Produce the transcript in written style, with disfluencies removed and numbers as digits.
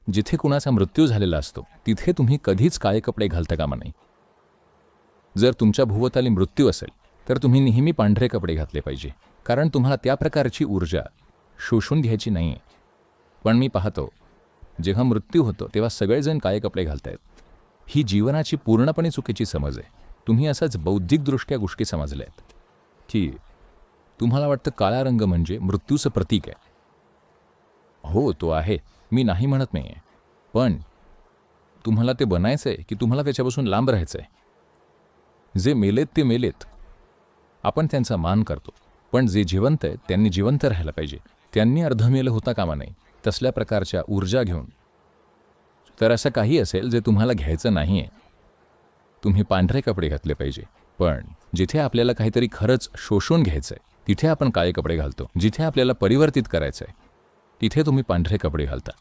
जिथे कुणाचा मृत्यू झालेला असतो तिथे तुम्ही कधीच काळे कपडे घालता कामा नये. जर तुमच्या भोवताली मृत्यू असेल तर तुम्ही नेहमी पांढरे कपडे घातले पाहिजे, कारण तुम्हाला त्या प्रकारची ऊर्जा शोषून घ्यायची नाही आहे. पण मी पाहतो जेव्हा मृत्यू होतो तेव्हा सगळेजण काळे कपडे घालतायत. ही जीवनाची पूर्णपणे चुकीची समज आहे. तुम्ही असाच बौद्धिकदृष्ट्या गोष्टी समजल्या आहेत की तुम्हाला वाटतं काळा रंग म्हणजे मृत्यूचं प्रतीक आहे. हो, तो आहे, मी नाही म्हणत नाही आहे, पण तुम्हाला ते बनायचं आहे की तुम्हाला त्याच्यापासून लांब राहायचं आहे? जे मेलेत ते मेलेत, आपण त्यांचा मान करतो, पण जे जिवंत आहेत त्यांनी जिवंत राहायला पाहिजे. त्यांनी अर्धमेलं होता कामा नये तसल्या प्रकारच्या ऊर्जा घेऊन. तर असं काही असेल जे तुम्हाला घ्यायचं नाही आहे, तुम्ही पांढरे कपडे घातले पाहिजे. पण जिथे आपल्याला काहीतरी खरंच शोषून घ्यायचं आहे तिथे आपण काळे कपडे घालतो. जिथे आपल्याला परिवर्तित करायचं आहे तिथे तुम्ही पांढरे कपडे घालता.